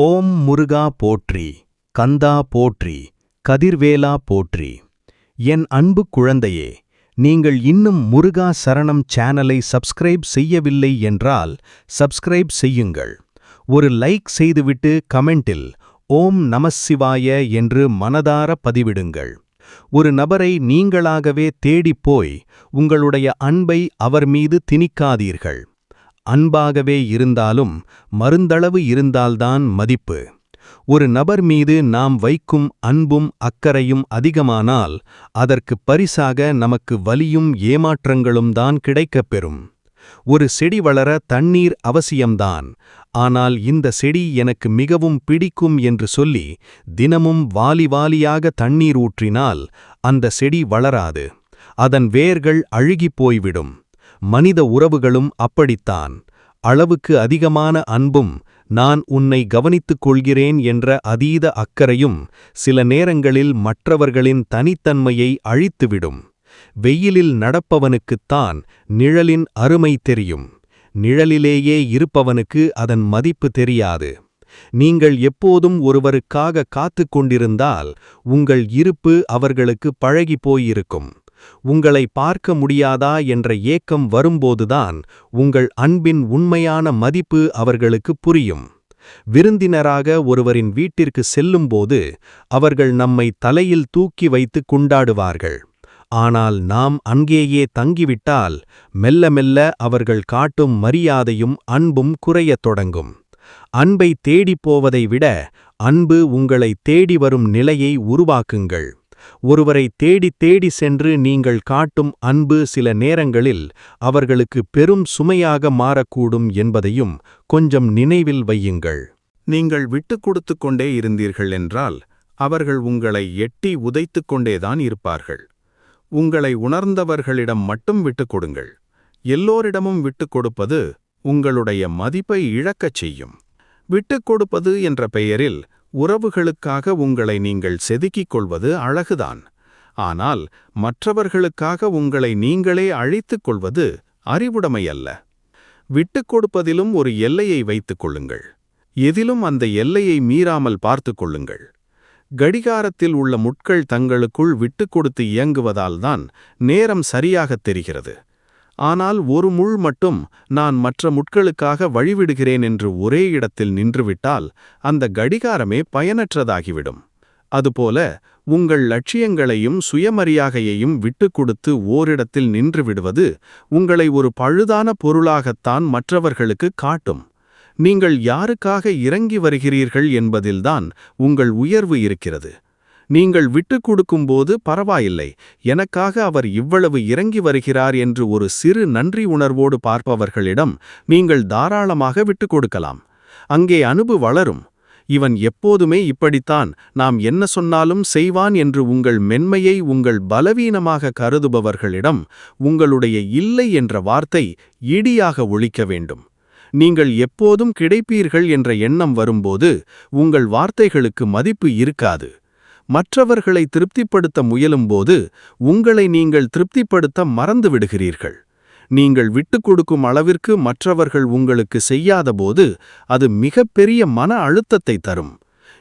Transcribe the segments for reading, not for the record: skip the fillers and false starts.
ஓம் முருகா போற்றி, கந்தா போற்றி, கதிர்வேலா போற்றி. என் அன்பு குழந்தையே, நீங்கள் இன்னும் முருகா சரணம் சேனலை சப்ஸ்கிரைப் செய்யவில்லை என்றால் சப்ஸ்கிரைப் செய்யுங்கள். ஒரு லைக் செய்துவிட்டு கமெண்டில் ஓம் நமசிவாய என்று மனதார பதிவிடுங்கள். ஒரு நபரை நீங்களாகவே தேடிப்போய் உங்களுடைய அன்பை அவர் மீது திணிக்காதீர்கள். அன்பாகவே இருந்தாலும் மருந்தளவு இருந்தால்தான் மதிப்பு. ஒரு நபர் மீது நாம் வைக்கும் அன்பும் அக்கறையும் அதிகமானால் அதற்கு பரிசாக நமக்கு வலியும் ஏமாற்றங்களும் தான் கிடைக்கப்பெறும். ஒரு செடி வளர தண்ணீர் அவசியம்தான். ஆனால் இந்த செடி எனக்கு மிகவும் பிடிக்கும் என்று சொல்லி தினமும் வாலி வாலியாக தண்ணீர் ஊற்றினால் அந்த செடி வளராது. அதன் வேர்கள் அழுகிப் போய்விடும். மனித உறவுகளும் அப்படித்தான். அளவுக்கு அதிகமான அன்பும் நான் உன்னை கவனித்துக் கொள்கிறேன் என்ற அதீத அக்கறையும் சில நேரங்களில் மற்றவர்களின் தனித்தன்மையை அழித்துவிடும். வெயிலில் நடப்பவனுக்குத்தான் நிழலின் அருமை தெரியும். நிழலிலேயே இருப்பவனுக்கு அதன் மதிப்பு தெரியாது. நீங்கள் எப்போதும் ஒருவருக்காக காத்துக் கொண்டிருந்தால் உங்கள் இருப்பு அவர்களுக்கு பழகிப் போயிருக்கும். உங்களை பார்க்க முடியாதா என்ற ஏக்கம் வரும்போதுதான் உங்கள் அன்பின் உண்மையான மதிப்பு அவர்களுக்கு புரியும். விருந்தினராக ஒருவரின் வீட்டிற்கு செல்லும்போது அவர்கள் நம்மை தலையில் தூக்கி வைத்து கொண்டாடுவார்கள். ஆனால் நாம் அங்கேயே தங்கிவிட்டால் மெல்ல மெல்ல அவர்கள் காட்டும் மரியாதையும் அன்பும் குறையத் தொடங்கும். அன்பை தேடிப் போவதை விட அன்பு உங்களை தேடி வரும் நிலையை உருவாக்குங்கள். ஒருவரை தேடி தேடி சென்று நீங்கள் காட்டும் அன்பு சில நேரங்களில் அவர்களுக்கு பெரும் சுமையாக மாறக்கூடும் என்பதையும் கொஞ்சம் நினைவில் வையுங்கள். நீங்கள் விட்டுக் கொடுத்து கொண்டே இருந்தீர்கள் என்றால் அவர்கள் உங்களை எட்டி உதைத்துக் கொண்டேதான் இருப்பார்கள். உங்களை உணர்ந்தவர்களிடம் மட்டும் விட்டுக் கொடுங்கள். எல்லோரிடமும் விட்டுக் கொடுப்பது உங்களுடைய மதிப்பை இழக்கச் செய்யும். விட்டுக் கொடுப்பது என்ற பெயரில் உறவுகளுக்காக உங்களை நீங்கள் செதுக்கிக் கொள்வது அழகுதான். ஆனால் மற்றவர்களுக்காக உங்களை நீங்களே அழித்துக் கொள்வது அறிவுடைமையல்ல. விட்டுக் கொடுப்பதிலும் ஒரு எல்லையை வைத்துக் கொள்ளுங்கள். எதிலும் அந்த எல்லையை மீறாமல் பார்த்து கொள்ளுங்கள். கடிகாரத்தில் உள்ள முட்கள் தங்களுக்குள் விட்டுக் கொடுத்து இயங்குவதால்தான் நேரம் சரியாகத் தெரிகிறது. ஆனால் ஒரு முள் மட்டும் நான் மற்ற முட்களுக்காக வழிவிடுகிறேன் என்று ஒரே இடத்தில் நின்றுவிட்டால் அந்த கடிகாரமே பயனற்றதாகிவிடும். அதுபோல உங்கள் லட்சியங்களையும் சுயமரியாதையையும் விட்டுக் கொடுத்து ஓரிடத்தில் நின்று விடுவது உங்களை ஒரு பழுதான பொருளாகத்தான் மற்றவர்களுக்கு காட்டும். நீங்கள் யாருக்காக இறங்கி வருகிறீர்கள் என்பதில்தான் உங்கள் உயர்வு இருக்கிறது. நீங்கள் விட்டுக் கொடுக்கும்போது பரவாயில்லை, எனக்காக அவர் இவ்வளவு இறங்கி வருகிறார் என்று ஒரு சிறு நன்றி உணர்வோடு பார்ப்பவர்களிடம் நீங்கள் தாராளமாக விட்டுக் கொடுக்கலாம். அங்கே அன்பு வளரும். இவன் எப்போதுமே இப்படித்தான், நாம் என்ன சொன்னாலும் செய்வான் என்று உங்கள் மென்மையை உங்கள் பலவீனமாக கருதுபவர்களிடம் உங்களுடைய இல்லை என்ற வார்த்தை இடியாக ஒலிக்க வேண்டும். நீங்கள் எப்போதும் கிடைப்பீர்கள் என்ற எண்ணம் வரும்போது உங்கள் வார்த்தைகளுக்கு மதிப்பு இருக்காது. மற்றவர்களை திருப்திப்படுத்த முயலும்போது உங்களை நீங்கள் திருப்திப்படுத்த மறந்து விடுகிறீர்கள். நீங்கள் விட்டுக் கொடுக்கும் அளவிற்கு மற்றவர்கள் உங்களுக்கு செய்யாதபோது அது மிகப்பெரிய மன அழுத்தத்தை தரும்.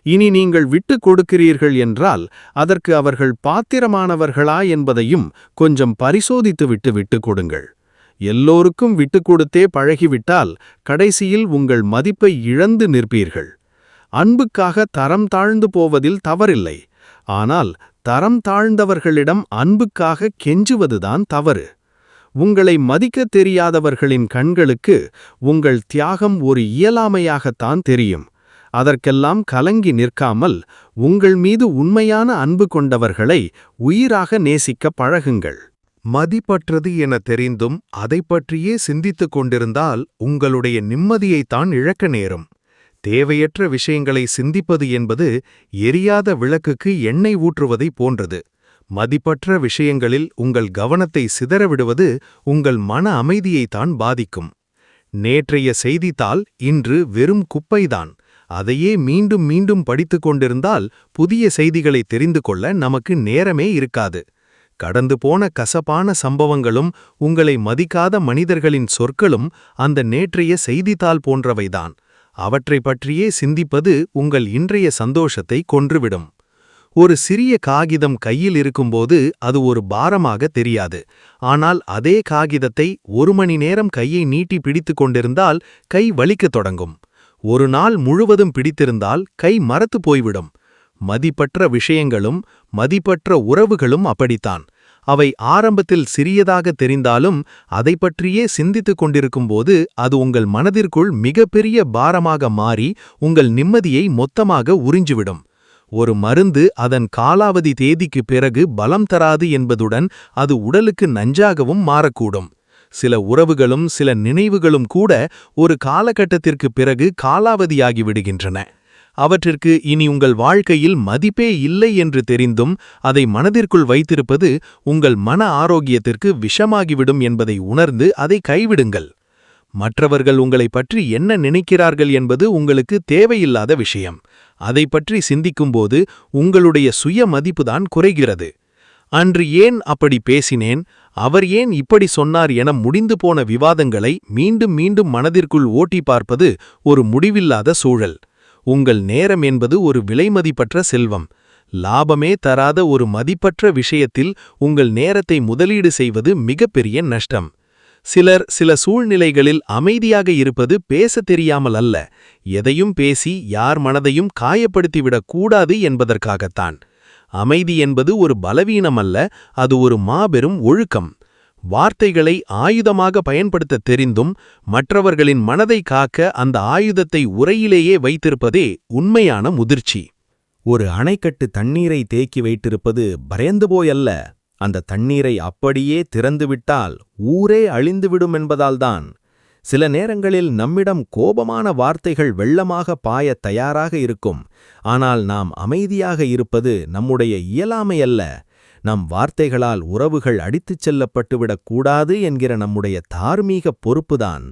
இனி நீங்கள் விட்டுக் கொடுக்கிறீர்கள் என்றால் அதற்கு அவர்கள் பாத்திரமானவர்களா என்பதையும் கொஞ்சம் பரிசோதித்துவிட்டு விட்டுக் கொடுங்கள். எல்லோருக்கும் விட்டுக் கொடுத்தே பழகிவிட்டால் கடைசியில் உங்கள் மதிப்பை இழந்து நிற்பீர்கள். அன்புக்காக தரம் தாழ்ந்து போவதில் தவறில்லை. ஆனால் தரம் தாழ்ந்தவர்களிடம் அன்புக்காக கெஞ்சுவதுதான் தவறு. உங்களை மதிக்கத் தெரியாதவர்களின் கண்களுக்கு உங்கள் தியாகம் ஒரு இயலாமையாகத்தான் தெரியும். அதற்கெல்லாம் கலங்கி நிற்காமல் உங்கள் மீது உண்மையான அன்பு கொண்டவர்களை உயிராக நேசிக்க பழகுங்கள். மதிப்பற்றது என தெரிந்தும் அதைப் பற்றியே சிந்தித்துக் கொண்டிருந்தால் உங்களுடைய நிம்மதியைத்தான் இழக்க நேரும். தேவையற்ற விஷயங்களை சிந்திப்பது என்பது எரியாத விளக்குக்கு எண்ணெய் ஊற்றுவதைப் போன்றது. மதிப்பற்ற விஷயங்களில் உங்கள் கவனத்தை சிதறவிடுவது உங்கள் மன அமைதியைத்தான் பாதிக்கும். நேற்றைய செய்தித்தாள் இன்று வெறும் குப்பைதான். அதையே மீண்டும் மீண்டும் படித்துக் கொண்டிருந்தால் புதிய செய்திகளை தெரிந்து கொள்ள நமக்கு நேரமே இருக்காது. கடந்து போன கசப்பான சம்பவங்களும் உங்களை மதிக்காத மனிதர்களின் சொற்களும் அந்த நேற்றைய செய்தித்தாள் போன்றவைதான். அவற்றைப் பற்றியே சிந்திப்பது உங்கள் இன்றைய சந்தோஷத்தை கொன்றுவிடும். ஒரு சிறிய காகிதம் கையில் இருக்கும்போது அது ஒரு பாரமாக தெரியாது. ஆனால் அதே காகிதத்தை 1 மணி நேரம் கையை நீட்டி பிடித்துக் கொண்டிருந்தால் கை வலிக்கத் தொடங்கும். ஒரு நாள் முழுவதும் பிடித்திருந்தால் கை மரத்துப் போய்விடும். மதிப்பற்ற விஷயங்களும் மதிப்பற்ற உறவுகளும் அப்படித்தான். அவை ஆரம்பத்தில் சிறியதாக தெரிந்தாலும் அதைப் பற்றியே சிந்தித்துக் கொண்டிருக்கும்போது அது உங்கள் மனதிற்குள் மிகப்பெரிய பாரமாக மாறி உங்கள் நிம்மதியை மொத்தமாக உறிஞ்சிவிடும். ஒரு மருந்து அதன் காலாவதி தேதிக்குப் பிறகு பலம் தராது என்பதுடன் அது உடலுக்கு நஞ்சாகவும் மாறக்கூடும். சில உறவுகளும் சில நினைவுகளும் கூட ஒரு காலகட்டத்திற்குப் பிறகு காலாவதியாகி விடுகின்றன. அவற்றிற்கு இனி உங்கள் வாழ்க்கையில் மதிப்பே இல்லை என்று தெரிந்தும் அதை மனதிற்குள் வைத்திருப்பது உங்கள் மன ஆரோக்கியத்திற்கு விஷமாகிவிடும் என்பதை உணர்ந்து அதை கைவிடுங்கள். மற்றவர்கள் உங்களைப் பற்றி என்ன நினைக்கிறார்கள் என்பது உங்களுக்கு தேவையில்லாத விஷயம். அதைப் பற்றி சிந்திக்கும்போது உங்களுடைய சுய மதிப்புதான் குறைகிறது. அன்று ஏன் அப்படி பேசினேன், அவர் ஏன் இப்படி சொன்னார் என முடிந்து போன விவாதங்களை மீண்டும் மீண்டும் மனதிற்குள் ஓட்டி பார்ப்பது ஒரு முடிவில்லாத சூழல். உங்கள் நேரம் என்பது ஒரு விலைமதிப்பற்ற செல்வம். லாபமே தராத ஒரு மதிப்பற்ற விஷயத்தில் உங்கள் நேரத்தை முதலீடு செய்வது மிகப்பெரிய நஷ்டம். சிலர் சில சூழ்நிலைகளில் அமைதியாக இருப்பது பேசத் தெரியாமல் அல்ல, எதையும் பேசி யார் மனதையும் காயப்படுத்திவிடக் கூடாது என்பதற்காகத்தான். அமைதி என்பது ஒரு பலவீனம் அல்ல, அது ஒரு மாபெரும் ஒழுக்கம். வார்த்தைகளை ஆயுதமாக பயன்படுத்த தெரிந்தும் மற்றவர்களின் மனதை காக்க அந்த ஆயுதத்தை உரையிலேயே வைத்திருப்பதே உண்மையான முதிர்ச்சி. ஒரு அணைக்கட்டு தண்ணீரை தேக்கி வைத்திருப்பது பயந்து போயல்ல, அந்த தண்ணீரை அப்படியே திறந்துவிட்டால் ஊரே அழிந்துவிடும் என்பதால்தான். சில நேரங்களில் நம்மிடம் கோபமான வார்த்தைகள் வெள்ளமாக பாயத் தயாராக இருக்கும். ஆனால் நாம் அமைதியாக இருப்பது நம்முடைய இயலாமை அல்ல, நம் வார்த்தைகளால் உறவுகள் அடித்துச் செல்லப்பட்டுவிடக் கூடாது என்கிற நம்முடைய தார்மீக பொறுப்புதான்.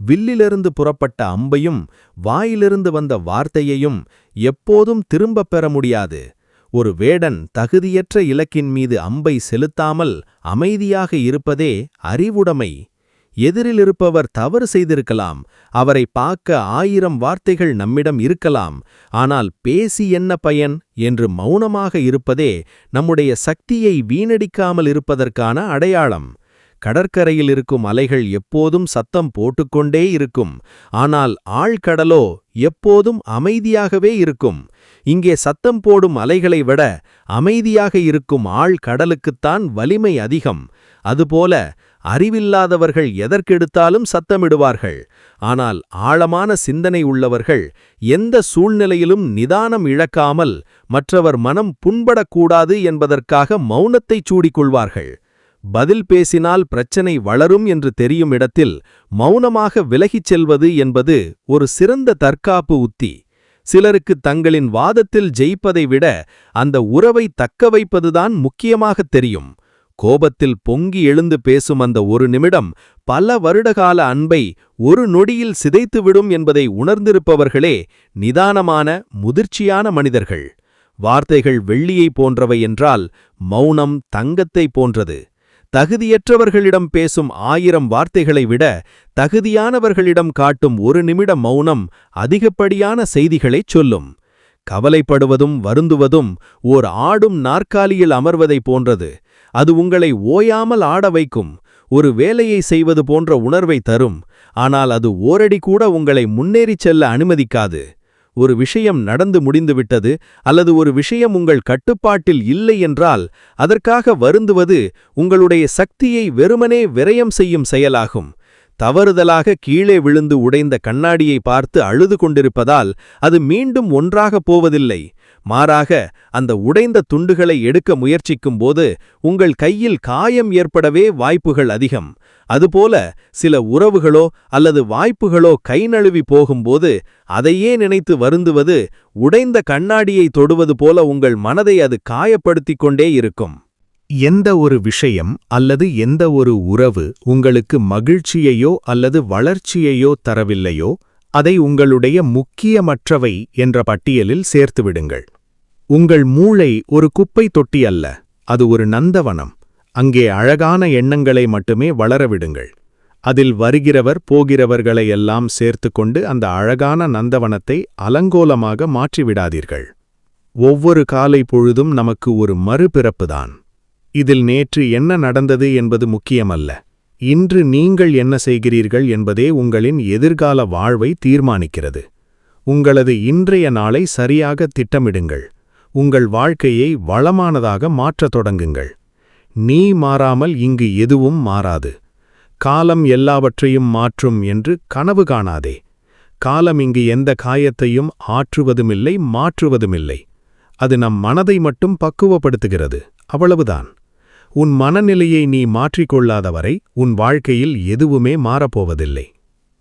வில்லிலிருந்து புறப்பட்ட அம்பையும் வாயிலிருந்து வந்த வார்த்தையையும் எப்போதும் திரும்பப் பெற முடியாது. ஒரு வேடன் தகுதியற்ற இலக்கின் மீது அம்பை செலுத்தாமல் அமைதியாக இருப்பதே அறிவுடைமை. எதிரிலிருப்பவர் தவறு செய்திருக்கலாம், அவரை பார்க்க 1000 வார்த்தைகள் நம்மிடம் இருக்கலாம், ஆனால் பேசி என்ன பயன் என்று மௌனமாக இருப்பதே நம்முடைய சக்தியை வீணடிக்காமல் இருப்பதற்கான அடையாளம். கடற்கரையில் இருக்கும் அலைகள் எப்போதும் சத்தம் போட்டுக்கொண்டே இருக்கும், ஆனால் ஆழ்கடலோ எப்போதும் அமைதியாகவே இருக்கும். இங்கே சத்தம் போடும் அலைகளை விட அமைதியாக இருக்கும் ஆழ்கடலுக்குத்தான் வலிமை அதிகம். அதுபோல அறிவில்லாதவர்கள் எதற்கெடுத்தாலும் சத்தமிடுவார்கள். ஆனால் ஆழமான சிந்தனை உள்ளவர்கள் எந்த சூழ்நிலையிலும் நிதானம் இழக்காமல் மற்றவர் மனம் புண்படக்கூடாது என்பதற்காக மௌனத்தைச் சூடிக்கொள்வார்கள். பதில் பேசினால் பிரச்சனை வளரும் என்று தெரியும் இடத்தில் மௌனமாக விலகிச் செல்வது என்பது ஒரு சிறந்த தற்காப்பு உத்தி. சிலருக்கு தங்களின் வாதத்தில் ஜெயிப்பதை விட அந்த உறவை தக்க வைப்பதுதான் முக்கியமாகத் தெரியும். கோபத்தில் பொங்கி எழுந்து பேசும் அந்த ஒரு நிமிடம் பல வருடகால அன்பை ஒரு நொடியில் சிதைத்துவிடும் என்பதை உணர்ந்திருப்பவர்களே நிதானமான முதிர்ச்சியான மனிதர்கள். வார்த்தைகள் வெள்ளியை போன்றவை என்றால் மௌனம் தங்கத்தை போன்றது. தகுதியற்றவர்களிடம் பேசும் 1000 வார்த்தைகளை விட தகுதியானவர்களிடம் காட்டும் ஒரு நிமிட மௌனம் அதிகப்படியான செய்திகளைச் சொல்லும். கவலைப்படுவதும் வருந்துவதும் ஓர் ஆடும் நாற்காலியில் அமர்வதைப் போன்றது. அது உங்களை ஓயாமல் ஆட வைக்கும். ஒரு வேலையை செய்வது போன்ற உணர்வை தரும், ஆனால் அது ஓரடி கூட உங்களை முன்னேறிச் செல்ல அனுமதிக்காது. ஒரு விஷயம் நடந்து முடிந்துவிட்டது அல்லது ஒரு விஷயம் உங்கள் கட்டுப்பாட்டில் இல்லை என்றால் அதற்காக வருந்துவது உங்களுடைய சக்தியை வெறுமனே விரயம் செய்யும் செயலாகும். தவறுதலாக கீழே விழுந்து உடைந்த கண்ணாடியை பார்த்து அழுது கொண்டிருப்பதால் அது மீண்டும் ஒன்றாகப் போவதில்லை. மாறாக அந்த உடைந்த துண்டுகளை எடுக்க முயற்சிக்கும்போது உங்கள் கையில் காயம் ஏற்படவே வாய்ப்புகள் அதிகம். அதுபோல சில உறவுகளோ அல்லது வாய்ப்புகளோ கை நழுவி போகும்போது அதையே நினைத்து வருந்துவது உடைந்த கண்ணாடியை தொடுவது போல உங்கள் மனதை அது காயப்படுத்திக் கொண்டே இருக்கும். எந்த ஒரு விஷயம் அல்லது எந்த ஒரு உறவு உங்களுக்கு மகிழ்ச்சியையோ அல்லது வளர்ச்சியையோ தரவில்லையோ அதை உங்களுடைய முக்கியமற்றவை என்ற பட்டியலில் சேர்த்துவிடுங்கள். உங்கள் மூளை ஒரு குப்பை தொட்டி அல்ல, அது ஒரு நந்தவனம். அங்கே அழகான எண்ணங்களை மட்டுமே வளரவிடுங்கள். அதில் வருகிறவர் போகிறவர்களை எல்லாம் சேர்த்துக்கொண்டு அந்த அழகான நந்தவனத்தை அலங்கோலமாக மாற்றிவிடாதீர்கள். ஒவ்வொரு காலை பொழுதும் நமக்கு ஒரு மறுபிறப்புதான். இதில் நேற்று என்ன நடந்தது என்பது முக்கியமல்ல. இன்று நீங்கள் என்ன செய்கிறீர்கள் என்பதே உங்களின் எதிர்கால வாழ்வை தீர்மானிக்கிறது. உங்களது இன்றைய நாளை சரியாக திட்டமிடுங்கள். உங்கள் வாழ்க்கையை வளமானதாக மாற்றத் தொடங்குங்கள். நீ மாறாமல் இங்கு எதுவும் மாறாது. காலம் எல்லாவற்றையும் மாற்றும் என்று கனவு காணாதே. காலம் இங்கு எந்த காயத்தையும் ஆற்றுவதுமில்லை, மாற்றுவதுமில்லை. அது நம் மனதை மட்டும் பக்குவப்படுத்துகிறது, அவ்வளவுதான். உன் மனநிலையை நீ மாற்றிக்கொள்ளாதவரை உன் வாழ்க்கையில் எதுவுமே மாறப்போவதில்லை.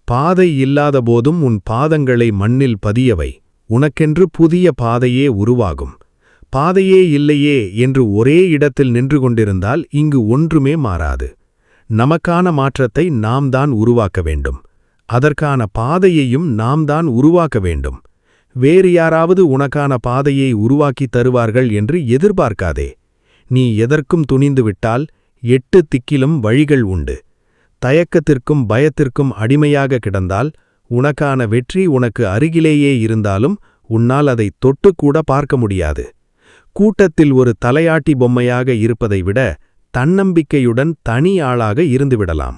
பாதை இல்லாத போதும் உன் பாதங்களை மண்ணில் பதியவை. உனக்கென்று புதிய பாதையே உருவாகும். பாதையே இல்லையே என்று ஒரே இடத்தில் நின்று கொண்டிருந்தால் இங்கு ஒன்றுமே மாறாது. நமக்கான மாற்றத்தை நாம் தான் உருவாக்க வேண்டும். அதற்கான பாதையையும் நாம் தான் உருவாக்க வேண்டும். வேறு யாராவது உனக்கான பாதையை உருவாக்கித் தருவார்கள் என்று எதிர்பார்க்காதே. நீ எதற்கும் துணிந்துவிட்டால் 8 திக்கிலும் வழிகள் உண்டு. தயக்கத்திற்கும் பயத்திற்கும் அடிமையாக கிடந்தால் உனக்கான வெற்றி உனக்கு அருகிலேயே இருந்தாலும் உன்னால் அதை தொட்டுக்கூட பார்க்க முடியாது. கூட்டத்தில் ஒரு தலையாட்டி பொம்மையாக இருப்பதை விட தன்னம்பிக்கையுடன் தனி ஆளாக இருந்துவிடலாம்.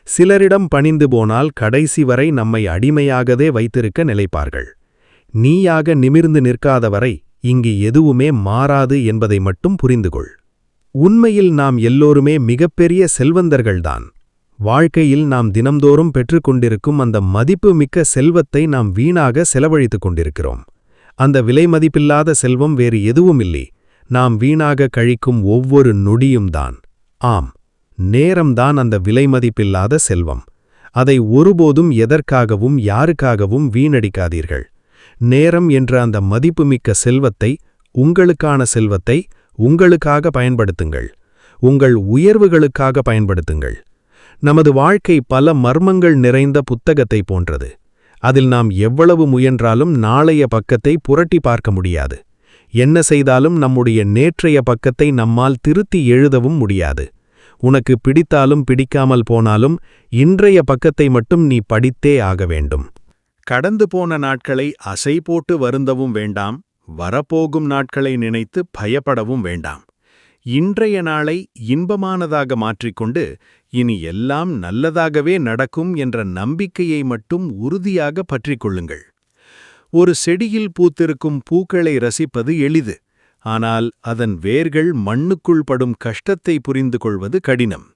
சிலரிடம் பணிந்து போனால் கடைசி வரை நம்மை அடிமையாகவே வைத்திருக்க நினைப்பார்கள். நீயாக நிமிர்ந்து நிற்காதவரை இங்கு எதுவுமே மாறாது என்பதை மட்டும் புரிந்துகொள். உண்மையில் நாம் எல்லோருமே மிகப்பெரிய செல்வந்தர்கள்தான். வாழ்க்கையில் நாம் தினம்தோறும் பெற்றுக்கொண்டிருக்கும் அந்த மதிப்புமிக்க செல்வத்தை நாம் வீணாக செலவழித்துக் கொண்டிருக்கிறோம். அந்த விலைமதிப்பில்லாத செல்வம் வேறு எதுவுமில்லை, நாம் வீணாக கழிக்கும் ஒவ்வொரு நொடியும் தான். ஆம், நேரம்தான் அந்த விலைமதிப்பில்லாத செல்வம். அதை ஒருபோதும் எதற்காகவும் யாருக்காகவும் வீணடிக்காதீர்கள். நேரம் என்ற அந்த மதிப்புமிக்க செல்வத்தை, உங்களுக்கான செல்வத்தை உங்களுக்காக பயன்படுத்துங்கள். உங்கள் உயர்வுகளுக்காக பயன்படுத்துங்கள். நமது வாழ்க்கை பல மர்மங்கள் நிறைந்த புத்தகத்தை போன்றது. அதில் நாம் எவ்வளவு முயன்றாலும் நாளைய பக்கத்தை புரட்டி பார்க்க முடியாது. என்ன செய்தாலும் நம்முடைய நேற்றைய பக்கத்தை நம்மால் திருத்தி எழுதவும் முடியாது. உனக்கு பிடித்தாலும் பிடிக்காமல் போனாலும் இன்றைய பக்கத்தை மட்டும் நீ படித்தே ஆக வேண்டும். கடந்து போன நாட்களை அசை போட்டு வருந்தவும் வேண்டாம். வரப்போகும் நாட்களை நினைத்து பயப்படவும் வேண்டாம். இன்றைய நாளை இன்பமானதாக மாற்றிக்கொண்டு இனி எல்லாம் நல்லதாகவே நடக்கும் என்ற நம்பிக்கையை மட்டும் உறுதியாக பற்றிக்கொள்ளுங்கள். ஒரு செடியில் பூத்திருக்கும் பூக்களை ரசிப்பது எளிது. ஆனால் அதன் வேர்கள் மண்ணுக்குள் படும் கஷ்டத்தை புரிந்து கொள்வது கடினம்.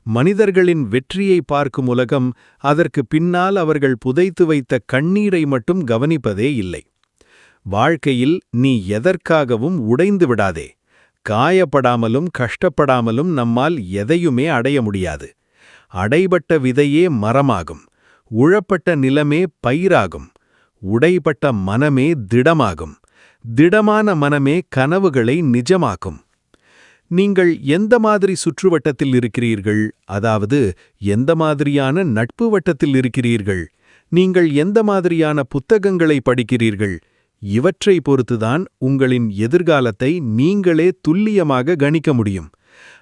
மனிதர்களின் வெற்றியை பார்க்கும் உலகம் அதற்கு பின்னால் அவர்கள் புதைத்து வைத்த கண்ணீரை மட்டும் கவனிப்பதே இல்லை. வாழ்க்கையில் நீ எதற்காகவும் உடைந்து விடாதே. காயப்படாமலும் கஷ்டப்படாமலும் நம்மால் எதையுமே அடைய முடியாது. அடைபட்ட விதையே மரமாகும். உழப்பட்ட நிலமே பயிராகும். உடைபட்ட மனமே திடமாகும். திடமான மனமே கனவுகளை நிஜமாக்கும். நீங்கள் எந்த மாதிரி சுற்றுவட்டத்தில் இருக்கிறீர்கள், அதாவது எந்த மாதிரியான நட்பு வட்டத்தில் இருக்கிறீர்கள், நீங்கள் எந்த மாதிரியான புத்தகங்களை படிக்கிறீர்கள், இவற்றை பொறுத்துதான் உங்களின் எதிர்காலத்தை நீங்களே துல்லியமாக கணிக்க முடியும்.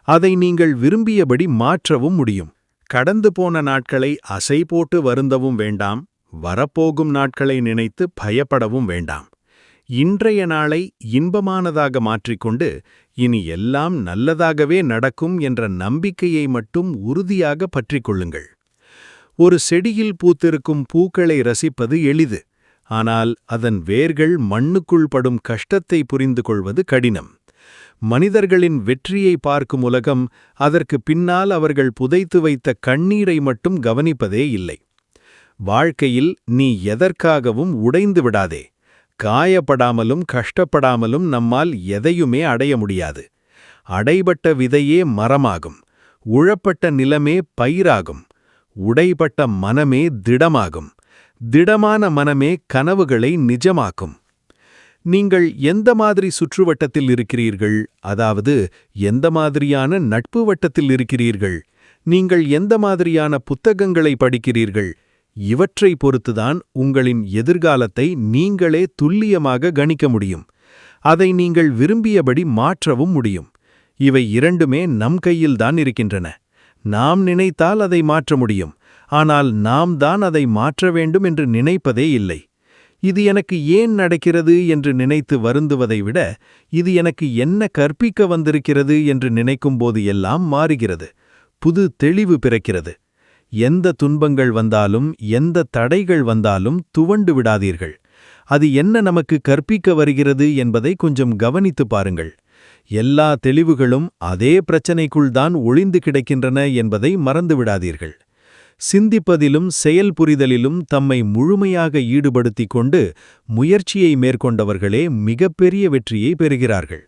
அதை நீங்கள் விரும்பியபடி மாற்றவும் முடியும். கடந்து போன நாட்களை அசை போட்டு வருந்தவும் வேண்டாம். வரப்போகும் நாட்களை நினைத்து பயப்படவும் வேண்டாம். இன்றைய நாளை இன்பமானதாக மாற்றிக்கொண்டு இனி எல்லாம் நல்லதாகவே நடக்கும் என்ற நம்பிக்கையை மட்டும் உறுதியாக பற்றிக்கொள்ளுங்கள். ஒரு செடியில் பூத்திருக்கும் பூக்களை ரசிப்பது எளிது. ஆனால் அதன் வேர்கள் மண்ணுக்குள் படும் கஷ்டத்தை புரிந்து கொள்வது கடினம். மனிதர்களின் வெற்றியை பார்க்கும் உலகம் அதற்கு பின்னால் அவர்கள் புதைத்து வைத்த கண்ணீரை மட்டும் கவனிப்பதே இல்லை. வாழ்க்கையில் நீ எதற்காகவும் உடைந்து விடாதே. காயப்படாமலும் கஷ்டப்படாமலும் நம்மால் எதையுமே அடைய முடியாது. அடைபட்ட விதையே மரமாகும். உழப்பட்ட நிலமே பயிராகும். உடைபட்ட மனமே திடமாகும். திடமான மனமே கனவுகளை நிஜமாக்கும். நீங்கள் எந்த மாதிரி சுற்றுவட்டத்தில் இருக்கிறீர்கள், அதாவது எந்த மாதிரியான நட்பு வட்டத்தில் இருக்கிறீர்கள், நீங்கள் எந்த மாதிரியான புத்தகங்களை படிக்கிறீர்கள், இவற்றை பொறுத்துதான் உங்களின் எதிர்காலத்தை நீங்களே துல்லியமாக கணிக்க முடியும். அதை நீங்கள் விரும்பியபடி மாற்றவும் முடியும். இவை இரண்டுமே நம் கையில்தான் இருக்கின்றன. நாம் நினைத்தால் அதை மாற்ற முடியும், ஆனால் நாம் தான் அதை மாற்ற வேண்டும் என்று நினைப்பதே இல்லை. இது எனக்கு ஏன் நடக்கிறது என்று நினைத்து வருந்துவதை விட, இது எனக்கு என்ன கற்பிக்க வந்திருக்கிறது என்று நினைக்கும்போது எல்லாம் மாறுகிறது. புது தெளிவு பிறக்கிறது. எந்த துன்பங்கள் வந்தாலும், எந்த தடைகள் வந்தாலும் துவண்டு விடாதீர்கள். அது என்ன நமக்கு கற்பிக்க வருகிறது என்பதை கொஞ்சம் கவனித்து பாருங்கள். எல்லா தெளிவுகளும் அதே பிரச்சனைக்குள் தான் ஒளிந்து கிடக்கின்றன என்பதை மறந்துவிடாதீர்கள். சிந்திப்பதிலும் செயல்புரிதலிலும் தம்மை முழுமையாக ஈடுபடுத்திக் கொண்டு முயற்சியை மேற்கொண்டவர்களே மிகப்பெரிய வெற்றியை பெறுகிறார்கள்.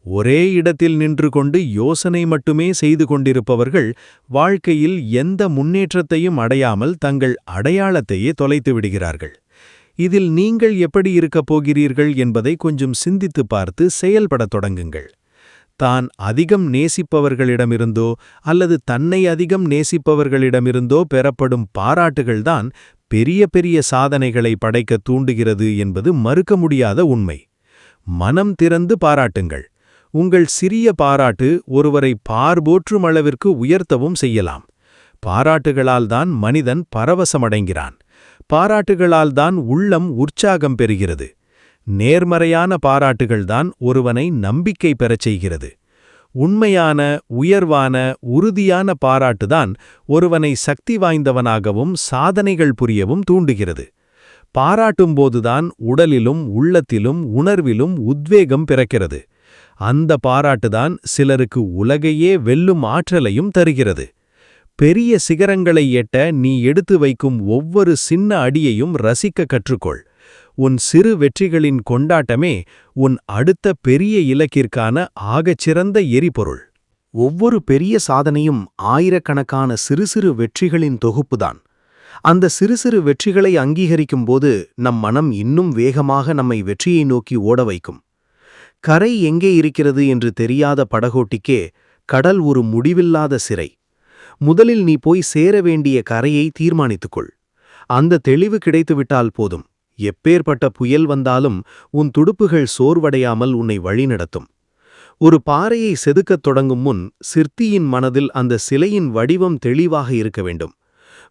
ஒரே இடத்தில் நின்று கொண்டு யோசனை மட்டுமே செய்து கொண்டிருப்பவர்கள் வாழ்க்கையில் எந்த முன்னேற்றத்தையும் அடையாமல் தங்கள் அடையாளத்தையே தொலைத்து விடுகிறார்கள். இதில் நீங்கள் எப்படி இருக்கப் போகிறீர்கள் என்பதை கொஞ்சம் சிந்தித்து பார்த்து செயல்படத் தொடங்குங்கள். தான் அதிகம் நேசிப்பவர்களிடமிருந்தோ அல்லது தன்னை அதிகம் நேசிப்பவர்களிடமிருந்தோ பெறப்படும் பாராட்டுகள்தான் பெரிய பெரிய சாதனைகளை படைக்க தூண்டுகிறது என்பது மறுக்க முடியாத உண்மை. மனம் திறந்து பாராட்டுங்கள். உங்கள் சிறிய பாராட்டு ஒருவரை பார்போற்றும் அளவிற்கு உயர்த்தவும் செய்யலாம். பாராட்டுகளால் தான் மனிதன் பரவசமடைகிறான். பாராட்டுகளால் தான் உள்ளம் உற்சாகம் பெறுகிறது. நேர்மறையான பாராட்டுகள்தான் ஒருவனை நம்பிக்கை பெறச் செய்கிறது. உண்மையான, உயர்வான, உறுதியான பாராட்டுதான் ஒருவனை சக்தி வாய்ந்தவனாகவும் சாதனைகள் புரியவும் தூண்டுகிறது. பாராட்டும்போதுதான் உடலிலும் உள்ளத்திலும் உணர்விலும் உத்வேகம் பிறக்கிறது. அந்த பாராட்டுதான் சிலருக்கு உலகையே வெல்லும் ஆற்றலையும் தருகிறது. பெரிய சிகரங்களை எட்ட நீ எடுத்து வைக்கும் ஒவ்வொரு சின்ன அடியையும் ரசிக்க கற்றுக்கொள். உன் சிறு வெற்றிகளின் கொண்டாட்டமே உன் அடுத்த பெரிய இலக்கிற்கான ஆகச்சிறந்த எரிபொருள். ஒவ்வொரு பெரிய சாதனையும் ஆயிரக்கணக்கான சிறு சிறு வெற்றிகளின் தொகுப்புதான். அந்த சிறு சிறு வெற்றிகளை அங்கீகரிக்கும்போது நம் மனம் இன்னும் வேகமாக நம்மை வெற்றியை நோக்கி ஓட வைக்கும். கரை எங்கே இருக்கிறது என்று தெரியாத படகோட்டிக்கே கடல் ஒரு முடிவில்லாத சிறை. முதலில் நீ போய் சேர வேண்டிய கரையை தீர்மானித்துக்கொள். அந்த தெளிவு கிடைத்துவிட்டால் போதும். எப்பேற்பட்ட புயல் வந்தாலும் உன் துடுப்புகள் சோர்வடையாமல் உன்னை வழிநடத்தும். ஒரு பாறையை செதுக்கத் தொடங்கும் முன் சிற்பியின் மனதில் அந்த சிலையின் வடிவம் தெளிவாக இருக்க வேண்டும்.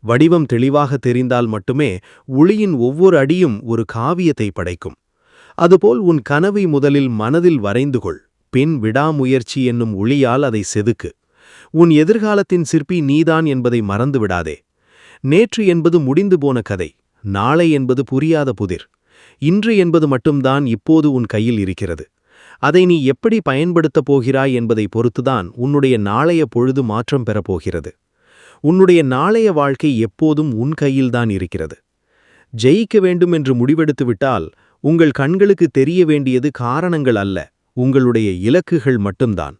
வடிவம் தெளிவாக தெரிந்தால் மட்டுமே உளியின் ஒவ்வொரு அடியும் ஒரு காவியத்தை படைக்கும். அதுபோல் உன் கனவை முதலில் மனதில் வரைந்துகொள். பின் விடாமுயற்சி என்னும் உளியால் அதை செதுக்கு. உன் எதிர்காலத்தின் சிற்பி நீதான் என்பதை மறந்துவிடாதே. நேற்று என்பது முடிந்து போன கதை. நாளை என்பது புரியாத புதிர். இன்று என்பது மட்டும்தான் இப்போது உன் கையில் இருக்கிறது. அதை நீ எப்படி பயன்படுத்தப் போகிறாய் என்பதை பொறுத்துதான் உன்னுடைய நாளைய பொழுது மாற்றம் பெறப்போகிறது. உன்னுடைய நாளைய வாழ்க்கை எப்போதும் உன் கையில்தான் இருக்கிறது. ஜெயிக்க வேண்டும் என்று முடிவெடுத்துவிட்டால் உங்கள் கண்களுக்கு தெரிய வேண்டியது காரணங்கள் அல்ல, உங்களுடைய இலக்குகள் மட்டும்தான்.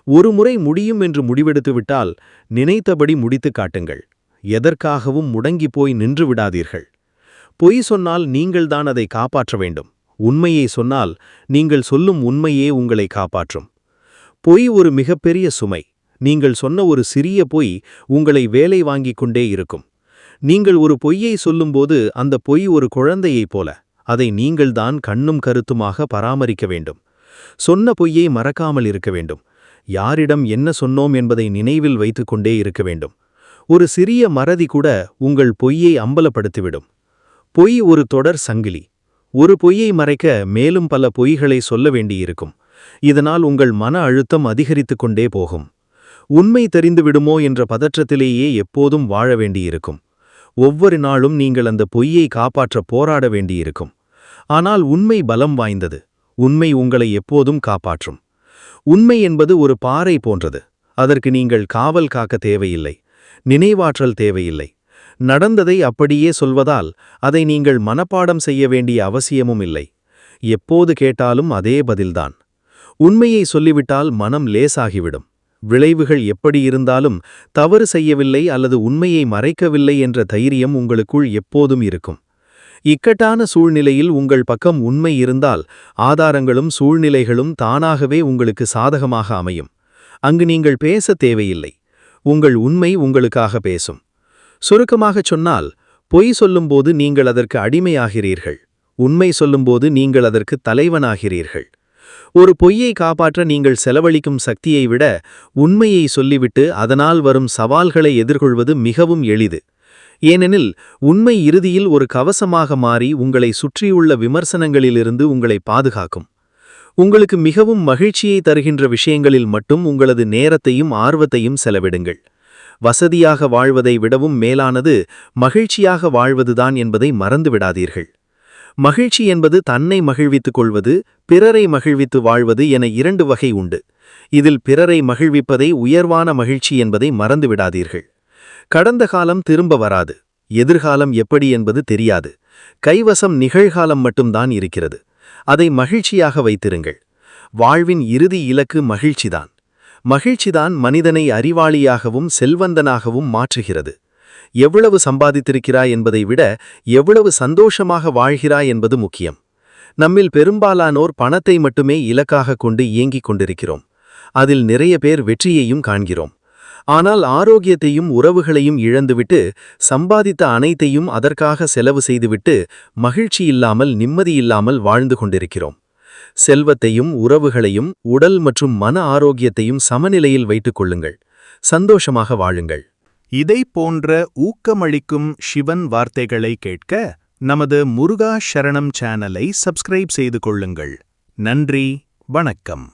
ஒரு முறை முடியும் என்று முடிவெடுத்துவிட்டால் நினைத்தபடி முடித்து காட்டுங்கள். எதற்காகவும் முடங்கி போய் நின்று விடாதீர்கள். பொய் சொன்னால் நீங்கள்தான் அதை காப்பாற்ற வேண்டும். உண்மையை சொன்னால் நீங்கள் சொல்லும் உண்மையே உங்களை காப்பாற்றும். பொய் ஒரு மிகப்பெரிய சுமை. நீங்கள் சொன்ன ஒரு சிறிய பொய் உங்களை வேலை வாங்கிக் கொண்டே இருக்கும். நீங்கள் ஒரு பொய்யை சொல்லும்போது அந்த பொய் ஒரு குழந்தையைப் போல. அதை நீங்கள்தான் கண்ணும் கருத்துமாக பராமரிக்க வேண்டும். சொன்ன பொய்யை மறக்காமல் இருக்க வேண்டும். யாரிடம் என்ன சொன்னோம் என்பதை நினைவில் வைத்துக் கொண்டே இருக்க வேண்டும். ஒரு சிறிய மறதி கூட உங்கள் பொய்யை அம்பலப்படுத்திவிடும். பொய் ஒரு தொடர் சங்கிலி. ஒரு பொய்யை மறைக்க மேலும் பல பொய்களை சொல்ல வேண்டியிருக்கும். இதனால் உங்கள் மன அழுத்தம் அதிகரித்துக் கொண்டே போகும். உண்மை தெரிந்துவிடுமோ என்ற பதற்றத்திலேயே எப்போதும் வாழ வேண்டியிருக்கும். ஒவ்வொரு நாளும் நீங்கள் அந்த பொய்யை காப்பாற்ற போராட வேண்டியிருக்கும். ஆனால் உண்மை பலம் வாய்ந்தது. உண்மை உங்களை எப்போதும் காப்பாற்றும். உண்மை என்பது ஒரு பாறை போன்றது. அதற்கு நீங்கள் காவல் காக்க தேவையில்லை. நினைவாற்றல் தேவையில்லை. நடந்ததை அப்படியே சொல்வதால் அதை நீங்கள் மனப்பாடம் செய்ய வேண்டிய அவசியமும் இல்லை. எப்போது கேட்டாலும் அதே பதில்தான். உண்மையை சொல்லிவிட்டால் மனம் லேசாகிவிடும். விளைவுகள் எப்படி இருந்தாலும் தவறு செய்யவில்லை அல்லது உண்மையை மறைக்கவில்லை என்ற தைரியம் உங்களுக்குள் எப்போதும் இருக்கும். இக்கட்டான சூழ்நிலையில் உங்கள் பக்கம் உண்மை இருந்தால் ஆதாரங்களும் சூழ்நிலைகளும் தானாகவே உங்களுக்கு சாதகமாக அமையும். அங்கு நீங்கள் பேச தேவையில்லை. உங்கள் உண்மை உங்களுக்காக பேசும். சுருக்கமாகச் சொன்னால், பொய் சொல்லும்போது நீங்கள் அதற்கு அடிமையாகிறீர்கள். உண்மை சொல்லும்போது நீங்கள் அதற்கு தலைவனாகிறீர்கள். ஒரு பொய்யை காப்பாற்ற நீங்கள் செலவழிக்கும் சக்தியை விட உண்மையை சொல்லிவிட்டு அதனால் வரும் சவால்களை எதிர்கொள்வது மிகவும் எளிது. ஏனெனில் உண்மை இறுதியில் ஒரு கவசமாக மாறி உங்களை சுற்றியுள்ள விமர்சனங்களிலிருந்து உங்களை பாதுகாக்கும். உங்களுக்கு மிகவும் மகிழ்ச்சியை தருகின்ற விஷயங்களில் மட்டும் உங்களது நேரத்தையும் ஆர்வத்தையும் செலவிடுங்கள். வசதியாக வாழ்வதை விடவும் மேலானது மகிழ்ச்சியாக வாழ்வதுதான் என்பதை மறந்துவிடாதீர்கள். மகிழ்ச்சி என்பது தன்னை மகிழ்வித்துக் கொள்வது, பிறரை மகிழ்வித்து வாழ்வது என 2 வகை உண்டு. இதில் பிறரை மகிழ்விப்பதை உயர்வான மகிழ்ச்சி என்பதை மறந்துவிடாதீர்கள். கடந்த காலம் திரும்ப வராது. எதிர்காலம் எப்படி என்பது தெரியாது. கைவசம் நிகழ்காலம் மட்டும்தான் இருக்கிறது. அதை மகிழ்ச்சியாக வைத்திருங்கள். வாழ்வின் இறுதி இலக்கு மகிழ்ச்சிதான். மகிழ்ச்சிதான் மனிதனை அறிவாளியாகவும் செல்வந்தனாகவும் மாற்றுகிறது. எவ்வளவு சம்பாதித்திருக்கிறாய் என்பதை விட எவ்வளவு சந்தோஷமாக வாழ்கிறாய் என்பது முக்கியம். நம்மில் பெரும்பாலானோர் பணத்தை மட்டுமே இலக்காக கொண்டு இயங்கிக் கொண்டிருக்கிறோம். அதில் நிறைய பேர் வெற்றியையும் காண்கிறோம். ஆனால் ஆரோக்கியத்தையும் உறவுகளையும் இழந்துவிட்டு, சம்பாதித்த அனைத்தையும் அதற்காக செலவு செய்துவிட்டு, மகிழ்ச்சி இல்லாமல் நிம்மதியில்லாமல் வாழ்ந்து கொண்டிருக்கிறோம். செல்வத்தையும் உறவுகளையும் உடல் மற்றும் மன ஆரோக்கியத்தையும் சமநிலையில் வைத்துக் கொள்ளுங்கள். சந்தோஷமாக வாழுங்கள். இதை போன்ற ஊக்கமளிக்கும் சிவன் வார்த்தைகளை கேட்க நமது முருகா சரணம் சேனலை சப்ஸ்கிரைப் செய்து கொள்ளுங்கள். நன்றி, வணக்கம்.